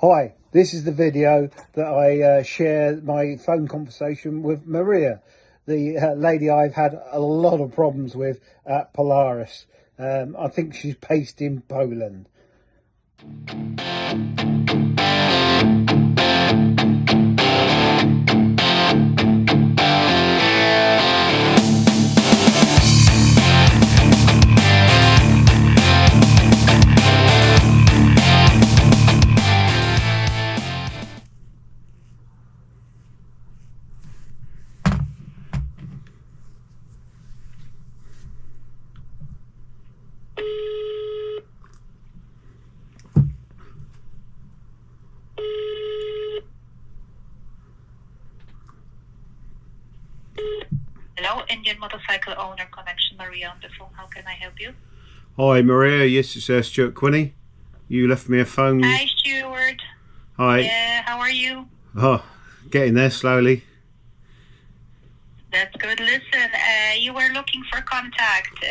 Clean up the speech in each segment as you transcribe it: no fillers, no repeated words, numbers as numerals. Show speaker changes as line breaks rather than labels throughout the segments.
Hi, this is the video that I share my phone conversation with Maria, the lady I've had a lot of problems with at Polaris. I think she's based in Poland.
Hello, Indian Motorcycle Owner Connection, Maria on the phone. How can I help you?
Hi Maria, yes, it's Stuart Quinn. You left me a phone.
Hi Stuart.
Hi.
Yeah, how are you?
Oh, getting there slowly.
That's good. Listen, you were looking for contact.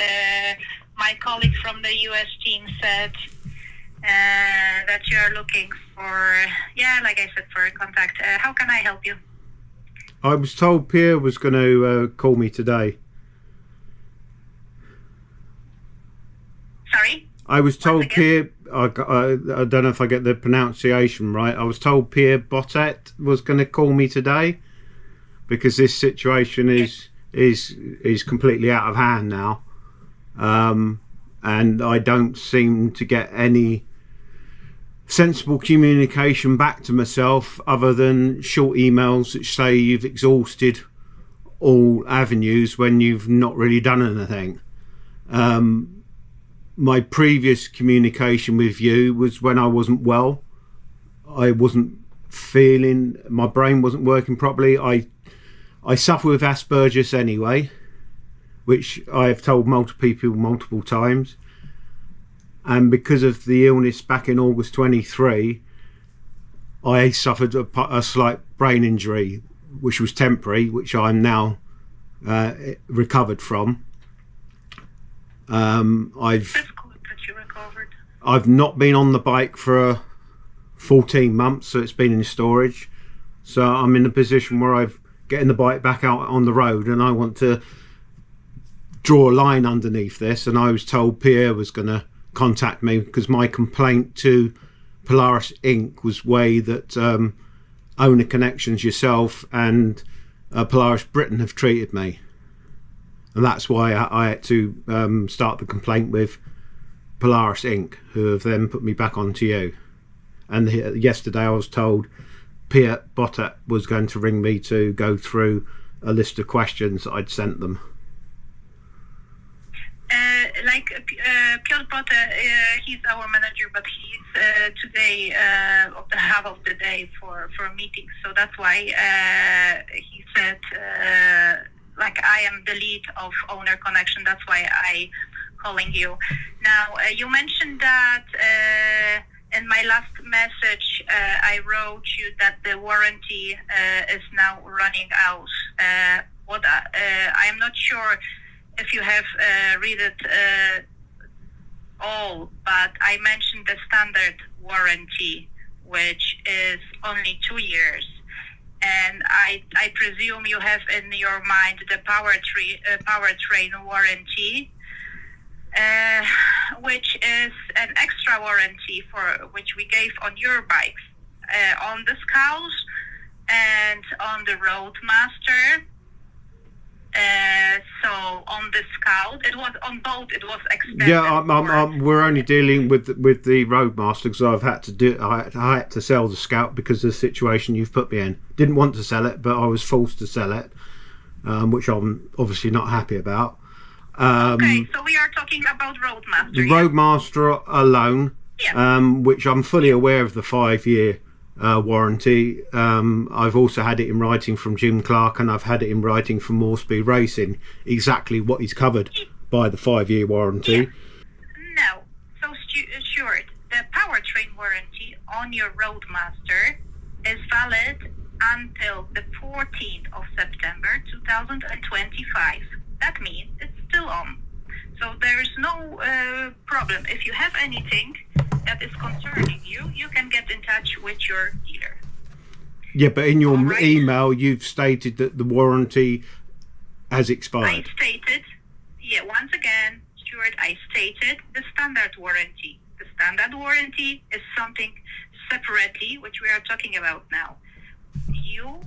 My colleague from the US team said that you are looking for, like I said, for a contact. How can I help you?
I was told Pierre was going to call me today.
Sorry?
I was told Pierre, I don't know if I get the pronunciation right, I was told Pierre Botet was going to call me today because this situation is completely out of hand now. And I don't seem to get any sensible communication back to myself other than short emails that say you've exhausted all avenues when you've not really done anything. My previous communication with you was when I wasn't well. I wasn't feeling, my brain wasn't working properly. I suffer with Asperger's anyway, which I have told multiple people multiple times. And because of the illness back in August 23, I suffered a slight brain injury, which was temporary, which I'm now recovered from. I've not been on the bike for 14 months, so it's been in storage. So I'm in a position where I've getting the bike back out on the road, and I want to draw a line underneath this. And I was told Pierre was going to contact me because my complaint to Polaris Inc. was way that Owner Connections, yourself and Polaris Britain have treated me, and that's why I had to start the complaint with Polaris Inc., who have then put me back onto you. And yesterday I was told Pierre Botet was going to ring me to go through a list of questions that I'd sent them.
Piotr Bote, he's our manager, but he's today half of the day for meetings, so that's why he said I am the lead of Owner Connection. That's why I calling you now. You mentioned that in my last message I wrote you that the warranty is now running out. I am not sure if you have read it all, but I mentioned the standard warranty, which is only 2 years. And I presume you have in your mind the powertrain warranty, which is an extra warranty for which we gave on your bikes, on the Scouts and on the Roadmaster. So on the Scout, it was on both. It was extended.
Yeah, we're only dealing with the Roadmaster because I had to sell the Scout because of the situation you've put me in. Didn't want to sell it, but I was forced to sell it, which I'm obviously not happy about.
Okay, so we are talking about Roadmaster.
The Roadmaster alone, which I'm fully aware of the 5-year warranty. I've also had it in writing from Jim Clark, and I've had it in writing from More Speed Racing, exactly what is covered by the 5-year warranty.
No, so Stuart, the powertrain warranty on your Roadmaster is valid until the 14th of September 2025. That means it's still on. So there is no problem. If you have anything, that is concerning you, you can get in touch with your dealer.
Yeah, but in your
Alright.
email, you've stated that the warranty has
I
expired.
stated, once again, Stuart, I stated the standard warranty. The standard warranty is something separately, which we are talking about now. You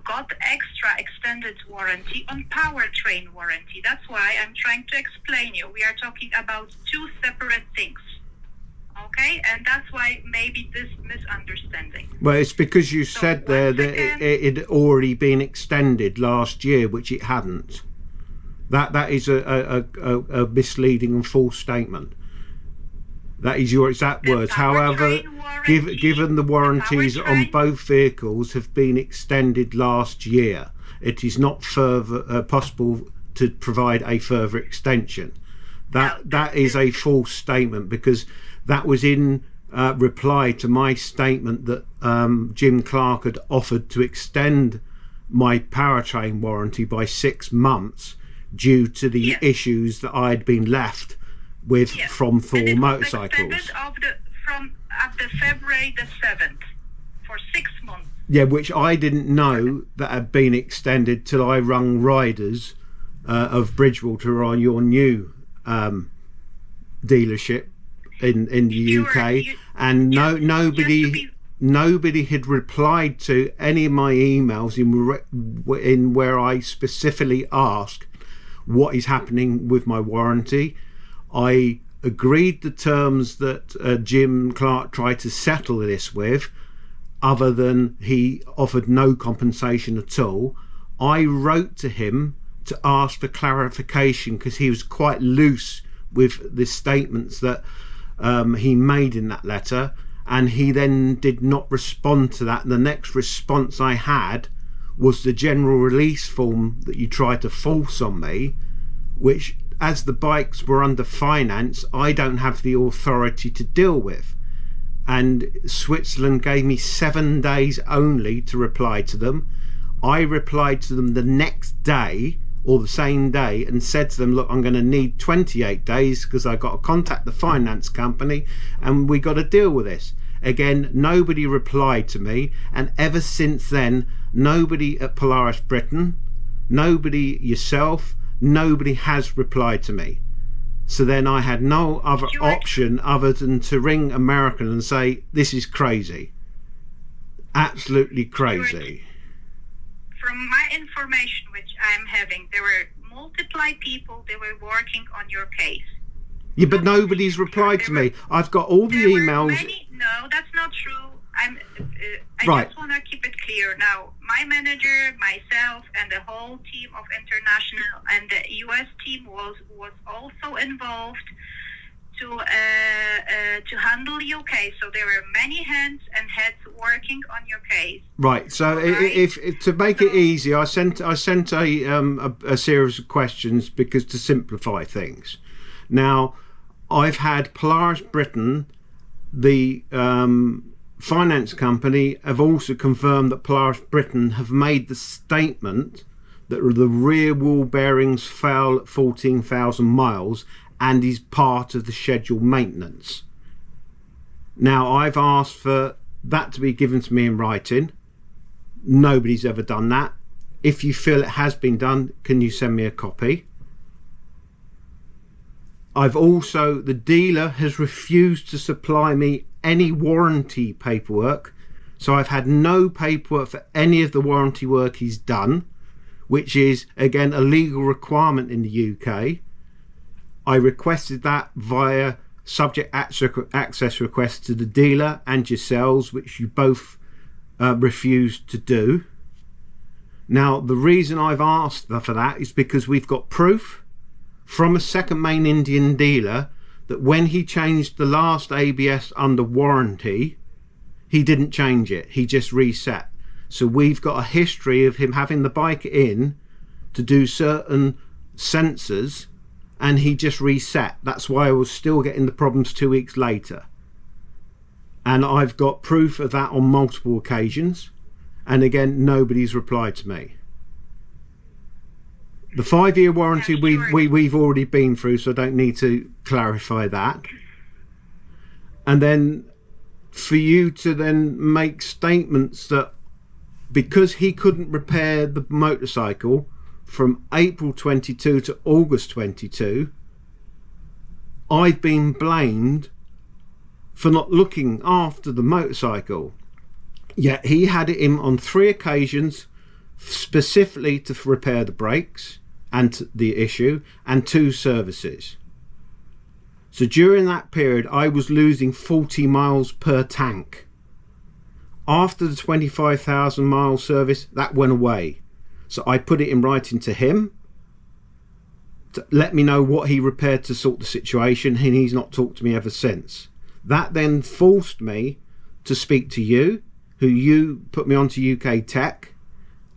got extra extended warranty on powertrain warranty. That's why I'm trying to explain you. We are talking about two separate things. Okay? And that's why maybe this misunderstanding.
Well, it's because you
So
said there
once
that
again-
it had already been extended last year, which it hadn't. That is a misleading and false statement. That is your exact
The
words. However,
powertrain warranty-
given the warranties on
powertrain-
both vehicles have been extended last year, it is not further possible to provide a further extension. That is a false statement, because that was in reply to my statement that Jim Clark had offered to extend my powertrain warranty by 6 months due to the
Yes.
issues that I had been left with
Yes.
from
And
Thor
it was
motorcycles.
extended from February the 7th for 6 months.
Yeah, which I didn't know that had been extended till I rung Riders of Bridgewater on your new dealership in the UK, and nobody had replied to any of my emails in where I specifically asked what is happening with my warranty. I agreed the terms that Jim Clark tried to settle this with, other than he offered no compensation at all. I wrote to him to ask for clarification, because he was quite loose with the statements that he made in that letter, and he then did not respond to that. The next response I had was the general release form that you tried to force on me, which, as the bikes were under finance, I don't have the authority to deal with. And Switzerland gave me 7 days only to reply to them. I replied to them the next day or the same day and said to them, look, I'm going to need 28 days because I got to contact the finance company and we got to deal with this. Again, nobody replied to me, and ever since then, nobody at Polaris Britain, nobody yourself, nobody has replied to me. So then I had no other option other than to ring American and say, this is crazy. Absolutely crazy.
From my information which I'm having, there were multiple people that were working on your case.
Yeah, but nobody's replied to me. I've got all the
There were
emails.
no, that's not true. I
Right.
just want to keep it clear. Now, my manager, myself, and the whole team of international and the US team was also involved to handle your case. So there were many hands and heads working on your case.
Right. So if to make it easy, I sent a series of questions because to simplify things. Now, I've had Polaris Britain, the finance company, have also confirmed that Polaris Britain have made the statement that the rear wheel bearings fail at 14,000 miles and is part of the scheduled maintenance. Now, I've asked for that to be given to me in writing. Nobody's ever done that. If you feel it has been done, can you send me a copy? I've also, the dealer has refused to supply me any warranty paperwork, so I've had no paperwork for any of the warranty work he's done, which is again a legal requirement in the UK. I requested that via subject access request to the dealer and yourselves, which you both refused to do. Now, the reason I've asked for that is because we've got proof from a second main Indian dealer that when he changed the last ABS under warranty, he didn't change it, he just reset. So we've got a history of him having the bike in to do certain sensors, and he just reset. That's why I was still getting the problems 2 weeks later. And I've got proof of that on multiple occasions, and again, nobody's replied to me. The 5-year warranty we've already been through, so I don't need to clarify that. and then for you to then make statements that because he couldn't repair the motorcycle from April 22 to August 22, I've been blamed for not looking after the motorcycle. Yet he had it in on 3 occasions specifically to repair the brakes and the issue, and 2 services. So during that period I was losing 40 miles per tank. After the 25,000 mile service, that went away. So I put it in writing to him to let me know what he repaired to sort the situation, and he's not talked to me ever since. That then forced me to speak to you, who you put me onto UK Tech,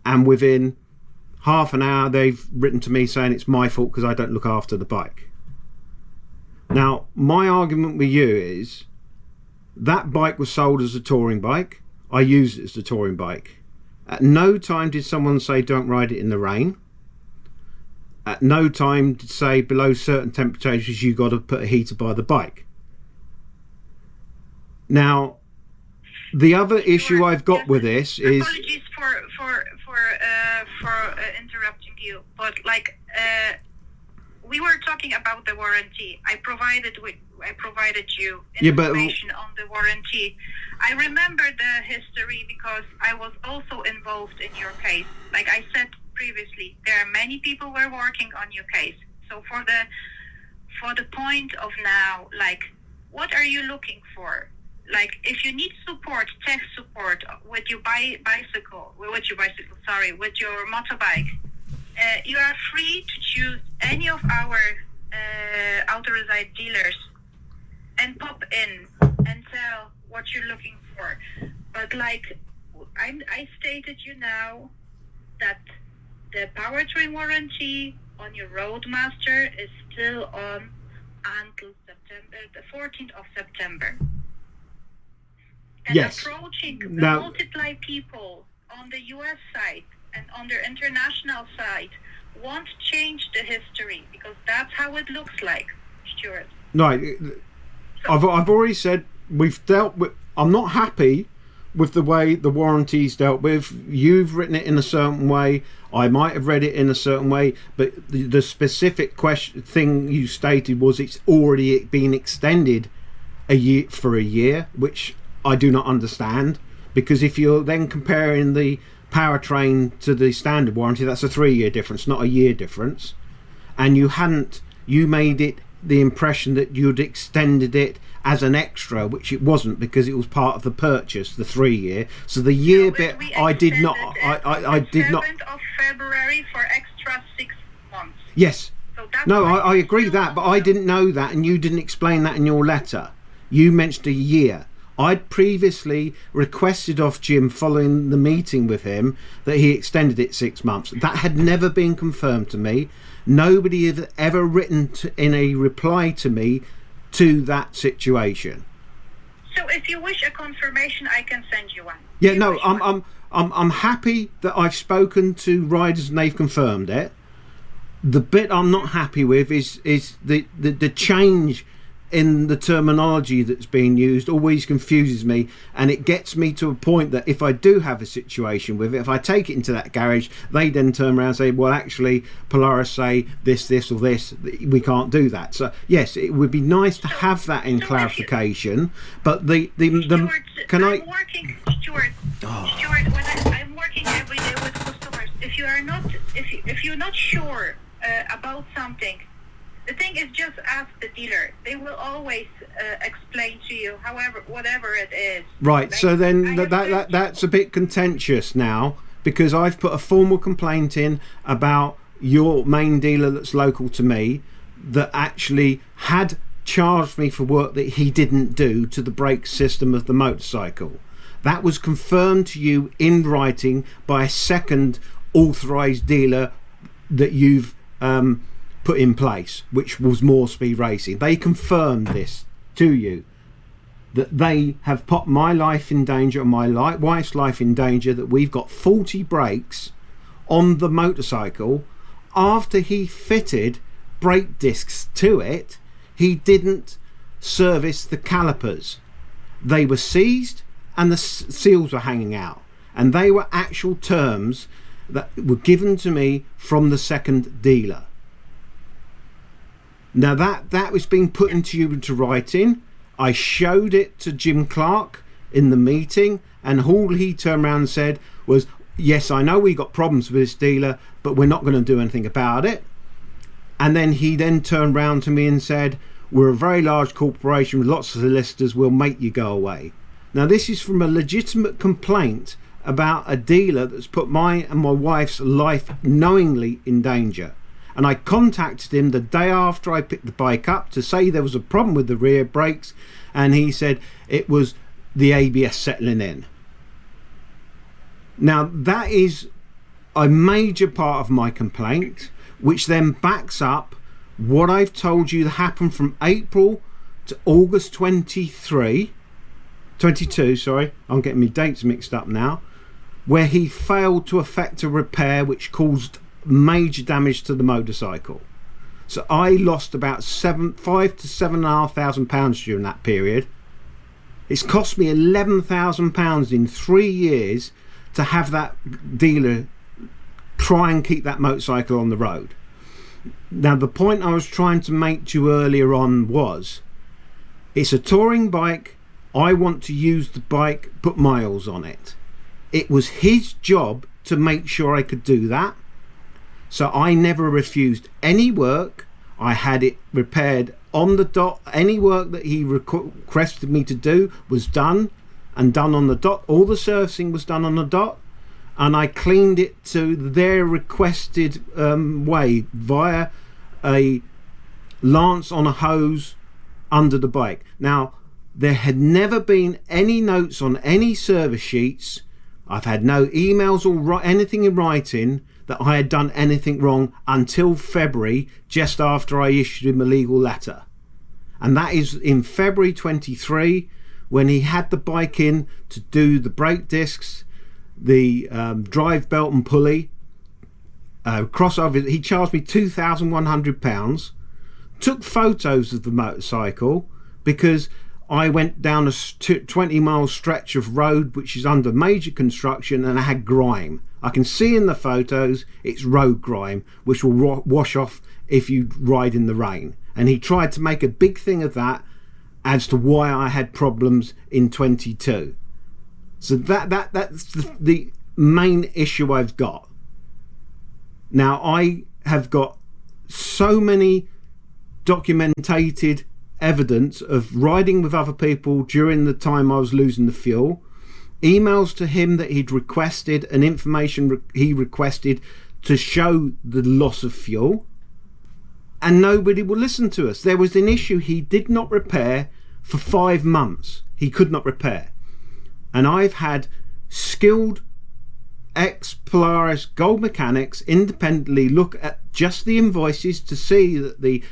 and within half an hour they've written to me saying it's my fault because I don't look after the bike. Now my argument with you is that bike was sold as a touring bike. I used it as a touring bike. At no time did someone say don't ride it in the rain. At no time did say below certain temperatures you got to put a heater by the bike. Now the other issue I've got with this is...
Apologies for interrupting you, but we were talking about the warranty. I provided you information on the warranty. I remember the history because I was also involved in your case. Like I said previously, there are many people who are working on your case. So for the point of now, what are you looking for? If you need support, tech support with your with your motorbike, you are free to choose any of our authorized dealers and pop in and tell what you're looking for. But I stated you now that the powertrain warranty on your Roadmaster is still on until the 14th of September. And
yes.
Approaching the
now,
multiply people on the US side and on the international side won't change the history because that's how it looks like, Stuart.
Right. So, I've already said we've dealt with... I'm not happy with the way the warranty's dealt with. You've written it in a certain way. I might have read it in a certain way, but the specific thing you stated was it's already been extended a year, which I do not understand, because if you're then comparing the powertrain to the standard warranty, that's a 3-year difference, not a year difference. And you made it the impression that you'd extended it as an extra, which it wasn't, because it was part of the purchase, the 3-year. So the year bit I did not. I did not.
7th of February for extra 6 months.
Yes.
So that's
no, I agree that, but I didn't know that, and you didn't explain that in your letter. You mentioned a year. I'd previously requested off Jim following the meeting with him that he extended it 6 months. That had never been confirmed to me. Nobody had ever written in a reply to me to that situation.
So if you wish a confirmation, I can send you one.
Yeah, no, I'm happy that I've spoken to riders and they've confirmed it. The bit I'm not happy with is the change in the terminology that's being used always confuses me, and it gets me to a point that if I do have a situation with it, if I take it into that garage, they then turn around and say, well, actually Polaris say this or this, we can't do that. So yes, it would be nice to have that in clarification, but the
Stuart,
can
I'm working every day with customers. If you're not sure about something, the thing is, just ask the dealer. They will always explain to you, whatever it is.
Right. So then that's a bit contentious now, because I've put a formal complaint in about your main dealer that's local to me that actually had charged me for work that he didn't do to the brake system of the motorcycle. That was confirmed to you in writing by a second authorised dealer that you've put in place, which was More Speed Racing. They confirmed this to you, that they have put my life in danger and my wife's life in danger, that we've got 40 brakes on the motorcycle. After he fitted brake discs to it, he didn't serviced the calipers. They were seized and the seals were hanging out, and they were actual terms that were given to me from the second dealer. Now that was being put into writing. I showed it to Jim Clark in the meeting, and all he turned around and said was, yes, I know we got problems with this dealer, but we're not going to do anything about it. And then he turned around to me and said, we're a very large corporation with lots of solicitors, we'll make you go away. Now this is from a legitimate complaint about a dealer that's put my and my wife's life knowingly in danger. And I contacted him the day after I picked the bike up to say there was a problem with the rear brakes, and he said it was the ABS settling in. Now that is a major part of my complaint, which then backs up what I've told you that happened from April to August 22, sorry, I'm getting my dates mixed up now, where he failed to effect a repair which caused major damage to the motorcycle. So I lost about £5,000 to £7,500 during that period. It's cost me £11,000 in 3 years to have that dealer try and keep that motorcycle on the road. Now the point I was trying to make to you earlier on was, it's a touring bike, I want to use the bike, put miles on it. It was his job to make sure I could do that. So I never refused any work. I had it repaired on the dot. Any work that he requested me to do was done, and done on the dot. All the servicing was done on the dot, and I cleaned it to their requested way via a lance on a hose under the bike. Now there had never been any notes on any service sheets. I've had no emails or anything in writing that I had done anything wrong until February, just after I issued him a legal letter. And that is in February 23, when he had the bike in to do the brake discs, the drive belt and pulley, crossover. He charged me £2,100, took photos of the motorcycle, because I went down a 20-mile stretch of road which is under major construction, and I had grime. I can see in the photos it's road grime, which will wash off if you ride in the rain. And he tried to make a big thing of that as to why I had problems in 22. So that's the main issue I've got. Now I have got so many documented evidence of riding with other people during the time I was losing the fuel, emails to him that he'd requested, and information he requested to show the loss of fuel, and nobody will listen to us. There was an issue he did not repair for 5 months. He could not repair, and I've had skilled ex-Polaris gold mechanics independently look at just the invoices to see that the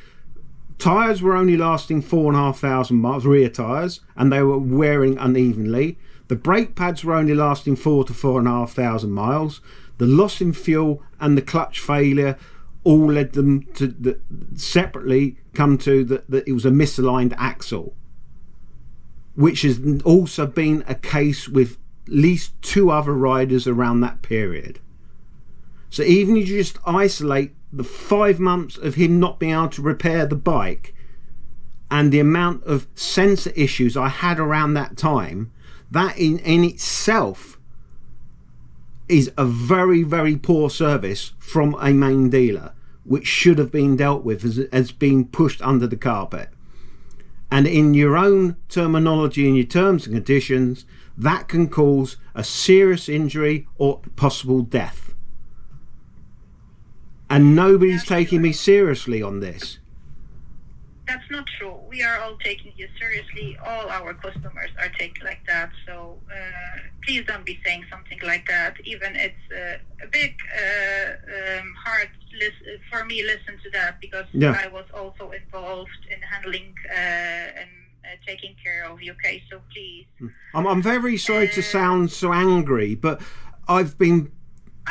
tyres were only lasting 4,500 miles, rear tyres, and they were wearing unevenly. The brake pads were only lasting 4,000 to 4,500 miles. The loss in fuel and the clutch failure all led them to separately come to that it was a misaligned axle, which has also been a case with at least 2 other riders around that period. So even if you just isolate the 5 months of him not being able to repair the bike and the amount of sensor issues I had around that time, that in itself is a very, very poor service from a main dealer, which should have been dealt with as being pushed under the carpet. And in your own terminology and your terms and conditions, that can cause a serious injury or possible death. And nobody's taking me seriously on this.
That's not true. We are all taking you seriously. All our customers are taken like that. So please don't be saying something like that. Even it's a big hard for me listen to that, because I was also involved in handling and taking care of you. Okay, so please.
I'm very sorry to sound so angry, but I've been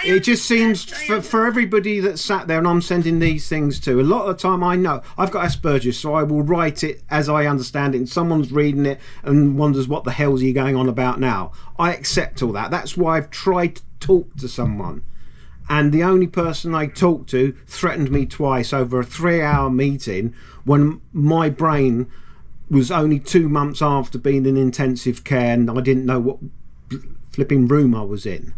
It just seems
understand.
for everybody that sat there and I'm sending these things to, a lot of the time I know I've got Asperger's, so I will write it as I understand it, and someone's reading it and wonders what the hell's he going on about now. I accept all that. That's why I've tried to talk to someone, and the only person I talked to threatened me twice over a 3-hour meeting when my brain was only 2 months after being in intensive care and I didn't know what flipping room I was in.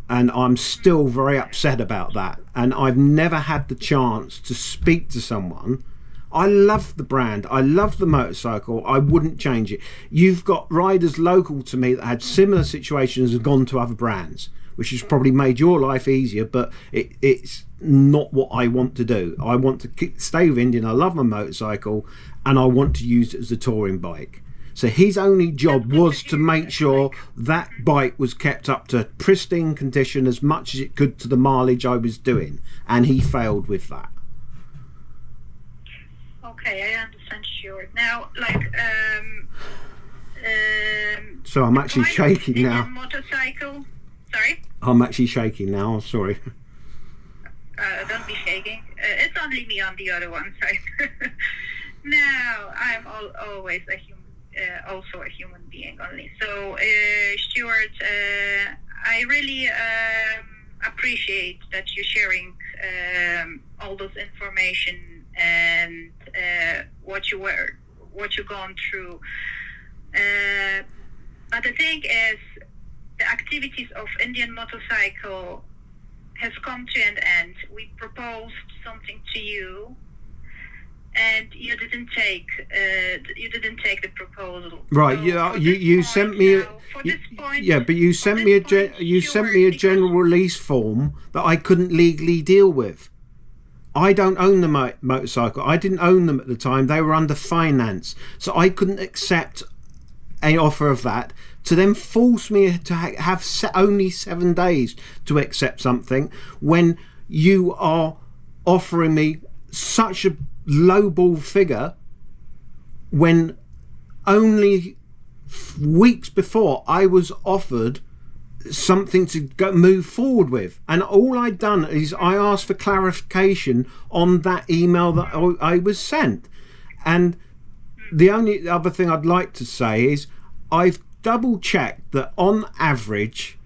And I'm still very upset about that. And I've never had the chance to speak to someone. I love the brand. I love the motorcycle. I wouldn't change it. You've got riders local to me that had similar situations and gone to other brands, which has probably made your life easier, but it's not what I want to do. I want to stay with Indian. I love my motorcycle and I want to use it as a touring bike. So his only job was to make sure that bike was kept up to pristine condition as much as it could to the mileage I was doing, and he failed with that.
Okay, I understand, Stuart. Now,
So I'm actually shaking now.
Motorcycle. Sorry.
I'm actually shaking now. I'm sorry.
Don't be shaking. It's only me on the other one side. No, I'm always a human. Also a human being only. So, Stuart, I really appreciate that you're sharing all those information and what you've gone through. But the thing is, the activities of Indian Motorcycle has come to an end. We proposed something to you, and you didn't take the proposal.
Right.
So
Yeah. You sent me. But you sent me a general release form that I couldn't legally deal with. I don't own the motorcycle. I didn't own them at the time. They were under finance, so I couldn't accept an offer of that. To then force me to have only 7 days to accept something when you are offering me such a lowball figure, when only weeks before I was offered something to move forward with, and all I'd done is I asked for clarification on that email that I was sent. And the only other thing I'd like to say is I've double checked that on average,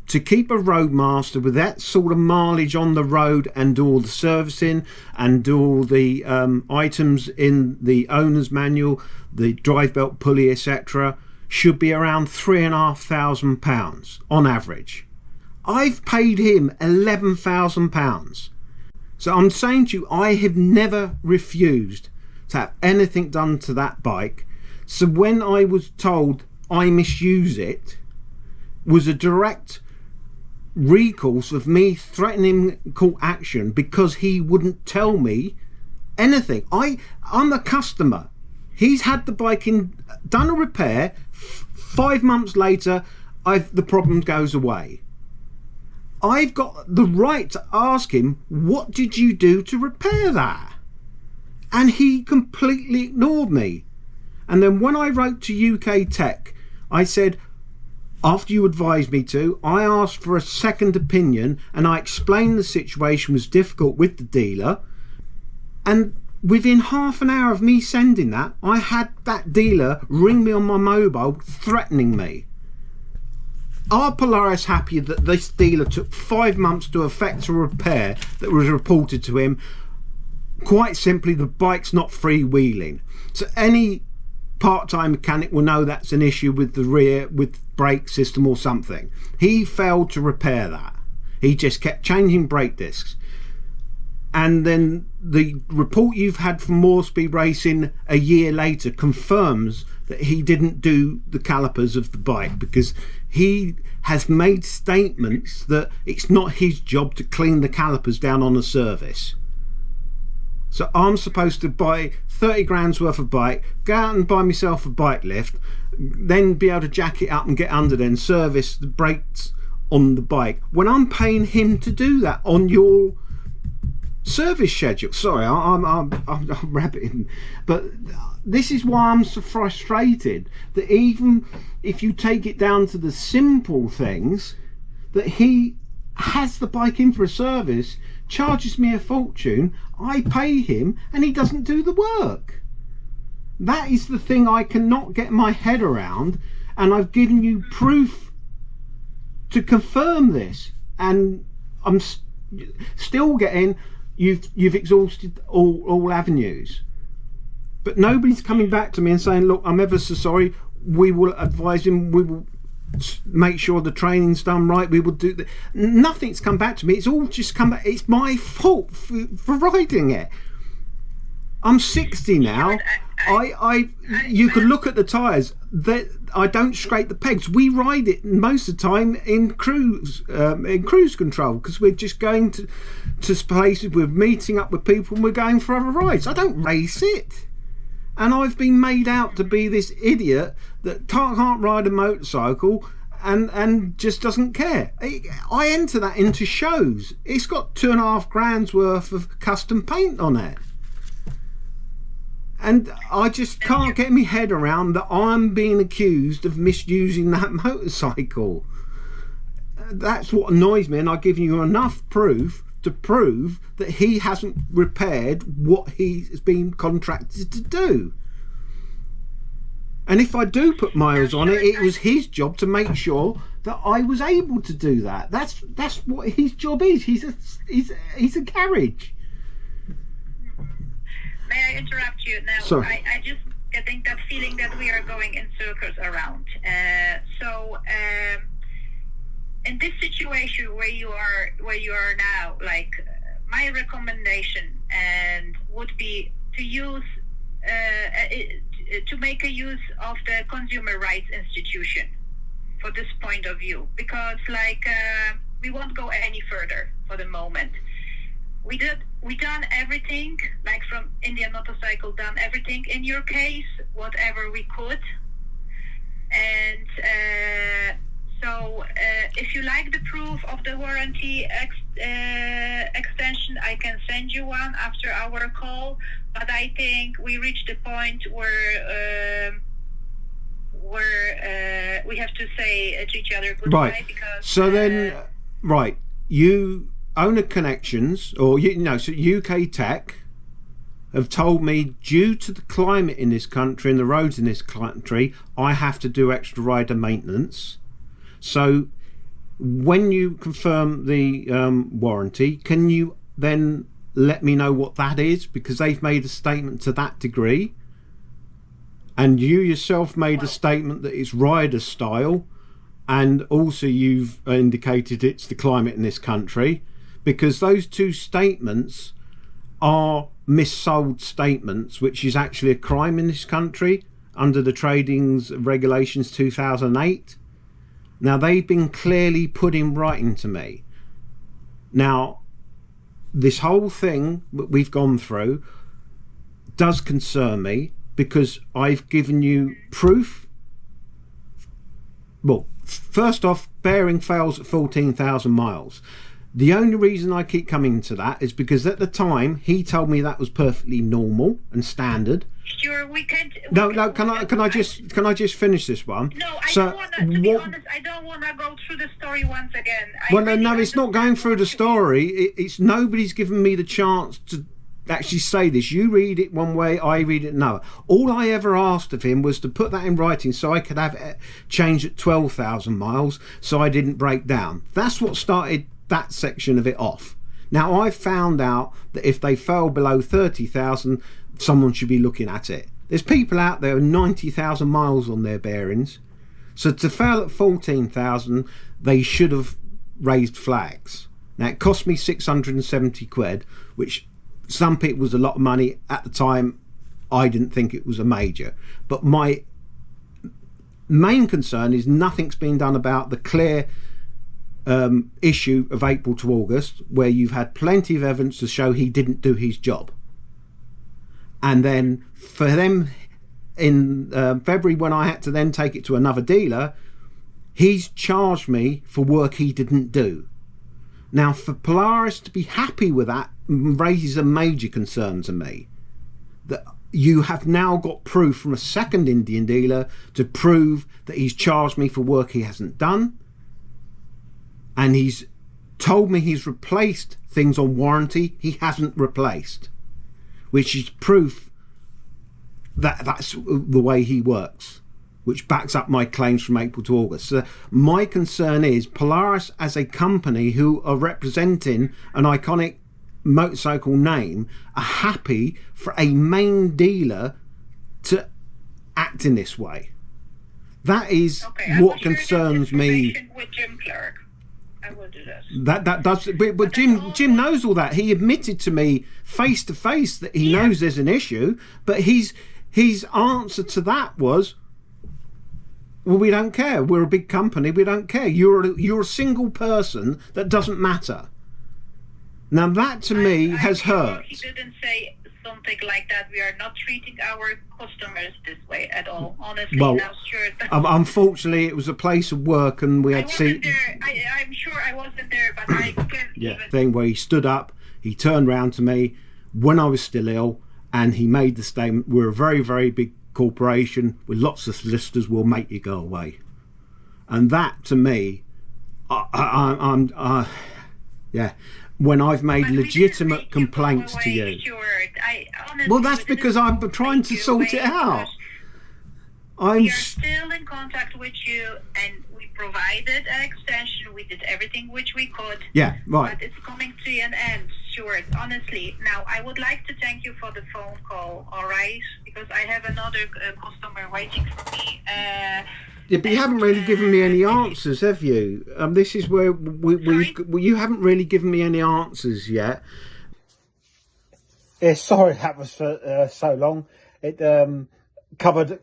to keep a Roadmaster with that sort of mileage on the road and do all the servicing and do all the items in the owner's manual, the drive belt, pulley, etc., should be around £3,500 on average. I've paid him £11,000. So I'm saying to you, I have never refused to have anything done to that bike. So when I was told I misuse it, was a direct recourse of me threatening court action because he wouldn't tell me anything. I'm a customer. He's had the bike done a repair. 5 months later, the problem goes away. I've got the right to ask him, what did you do to repair that? And he completely ignored me. And then when I wrote to UK Tech, I said, after you advised me to, I asked for a second opinion and I explained the situation was difficult with the dealer. And within half an hour of me sending that, I had that dealer ring me on my mobile threatening me. Are Polaris happy that this dealer took 5 months to effect a repair that was reported to him? Quite simply, the bike's not freewheeling. So any part-time mechanic will know that's an issue with the rear, with brake system or something. He failed to repair that. He just kept changing brake discs. And then the report you've had from More Speed Racing a year later confirms that he didn't do the calipers of the bike, because he has made statements that it's not his job to clean the calipers down on a service. So I'm supposed to buy 30 grand's worth of bike, go out and buy myself a bike lift, then be able to jack it up and get under there and service the brakes on the bike, when I'm paying him to do that on your service schedule. Sorry, I'm rabbiting, but this is why I'm so frustrated that even if you take it down to the simple things, that he has the bike in for a service, charges me a fortune, I pay him, and he doesn't do the work. That is the thing I cannot get my head around, and I've given you proof to confirm this, and I'm still getting you've exhausted all avenues, but nobody's coming back to me and saying, look, I'm ever so sorry, we will advise him, we will make sure the training's done right, we will do that. Nothing's come back to me. It's all just come back. It's my fault for riding it. I'm 60 now. You could look at the tyres. That I don't scrape the pegs. We ride it most of the time in cruise control, because we're just going to places. We're meeting up with people and we're going for other rides. I don't race it. And I've been made out to be this idiot that can't ride a motorcycle and just doesn't care. I enter that into shows. It's got $2.5 grand's worth of custom paint on it. And I just can't get my head around that I'm being accused of misusing that motorcycle. That's what annoys me, and I've given you enough proof to prove that he hasn't repaired what he's been contracted to do. And if I do put miles on it, it was his job to make sure that I was able to do that. That's what his job is. He's a garage.
May I interrupt you now?
Sorry.
I just getting that feeling that we are going in circles around. In this situation where you are now, like, my recommendation and would be to use to make a use of the consumer rights institution for this point of view, because we won't go any further for the moment. We done everything, like from Indian Motorcycle, done everything in your case, whatever we could. And so if you like the proof of the warranty extension, I can send you one after our call. But I think we reached the point where we have to say to each other goodbye.
Right.
Because
so then, right, you Owner Connections, or so UK Tech have told me, due to the climate in this country and the roads in this country, I have to do extra rider maintenance. So when you confirm the warranty, can you then let me know what that is? Because they've made a statement to that degree, and you yourself made a statement that it's rider style, and also you've indicated it's the climate in this country. Because those two statements are missold statements, which is actually a crime in this country under the Trading's Regulations 2008. Now, they've been clearly put in writing to me. Now, this whole thing that we've gone through does concern me, because I've given you proof. Well, first off, bearing fails at 14,000 miles. The only reason I keep coming to that is because at the time he told me that was perfectly normal and standard.
Sure, we can't.
Can I just finish this one?
No, don't want to. To be honest, I don't want to go through the story once again.
No, it's not going through the story. It's nobody's given me the chance to actually say this. You read it one way, I read it another. All I ever asked of him was to put that in writing so I could have it changed at 12,000 miles, so I didn't break down. That's what started that section of it off. Now, I found out that if they fell below 30,000, someone should be looking at it. There's people out there with 90,000 miles on their bearings, so to fail at 14,000, they should have raised flags. Now, it cost me 670 quid, which some people was a lot of money. At the time, I didn't think it was a major, but my main concern is nothing's been done about the clear issue of April to August, where you've had plenty of evidence to show he didn't do his job. And then for them in February, when I had to then take it to another dealer, he's charged me for work he didn't do. Now, for Polaris to be happy with that raises a major concern to me, that you have now got proof from a second Indian dealer to prove that he's charged me for work he hasn't done, and he's told me he's replaced things on warranty he hasn't replaced, which is proof that that's the way he works, which backs up my claims from April to August. So my concern is Polaris as a company who are representing an iconic motorcycle name are happy for a main dealer to act in this way. That is what concerns me.
With Jim Clark. I will do this.
That does, but Jim knows all that. He admitted to me face to face that he knows there's an issue, but his answer to that was, well, we don't care. We're a big company. We don't care. You're a single person. That doesn't matter. Now that to me has hurt.
He didn't say something like that. We are not treating our customers this way at all. Honestly,
well,
now, sure.
Unfortunately, it was a place of work, and we had
I'm sure I wasn't there, but I can
thing where he stood up, he turned round to me when I was still ill, and he made the statement, "We're a very, very big corporation with lots of solicitors. We'll make you go away." And that to me, when I've made legitimate complaints to you. Well, that's because I'm trying to sort it out.
We are still in contact with you, and we provided an extension. We did everything which we could.
Yeah, right.
But it's coming to an end, Stuart, honestly. Now, I would like to thank you for the phone call, all right? Because I have another customer waiting for me.
Yeah, but you haven't really given me any answers, have you? This is where you haven't really given me any answers yet. Yeah, sorry that was for so long. It covered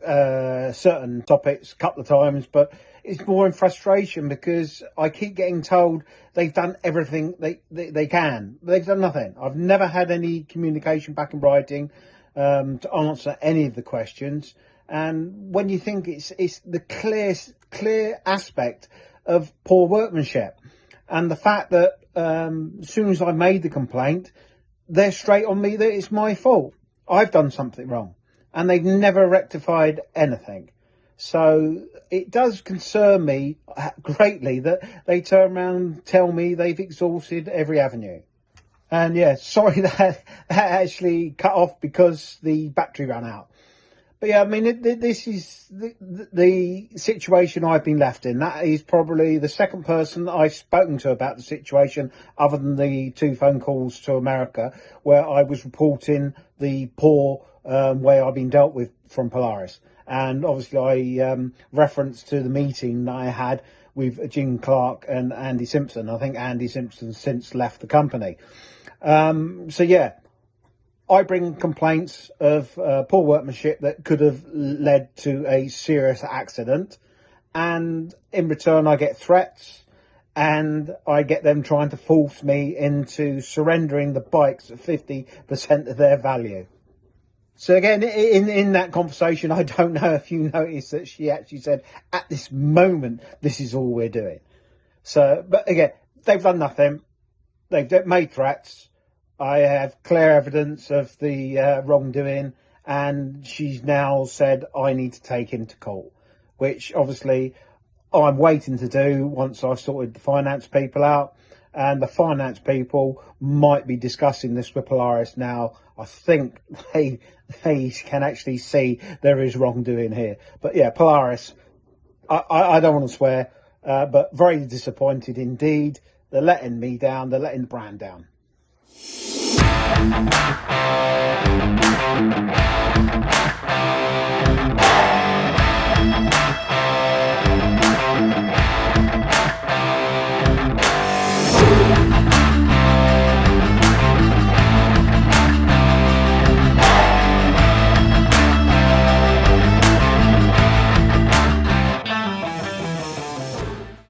certain topics a couple of times, but it's more in frustration because I keep getting told they've done everything they can. They've done nothing. I've never had any communication back in writing to answer any of the questions. And when you think it's the clear aspect of poor workmanship, and the fact that as soon as I made the complaint, they're straight on me that it's my fault. I've done something wrong, and they've never rectified anything. So it does concern me greatly that they turn around and tell me they've exhausted every avenue. And yeah, sorry that actually cut off because the battery ran out. But yeah, I mean, this is the situation I've been left in. That is probably the second person that I've spoken to about the situation, other than the 2 phone calls to America, where I was reporting the poor way I've been dealt with from Polaris. And obviously I referenced to the meeting that I had with Jim Clark and Andy Simpson. I think Andy Simpson since left the company. So yeah. I bring complaints of poor workmanship that could have led to a serious accident, and in return I get threats, and I get them trying to force me into surrendering the bikes at 50% of their value. So again, in that conversation, I don't know if you noticed that she actually said, at this moment, this is all we're doing. So, but again, they've done nothing. They've made threats. I have clear evidence of the wrongdoing, and she's now said I need to take him to court, which obviously I'm waiting to do once I've sorted the finance people out, and the finance people might be discussing this with Polaris now. I think they can actually see there is wrongdoing here. But yeah, Polaris, I don't want to swear, but very disappointed indeed. They're letting me down. They're letting the brand down.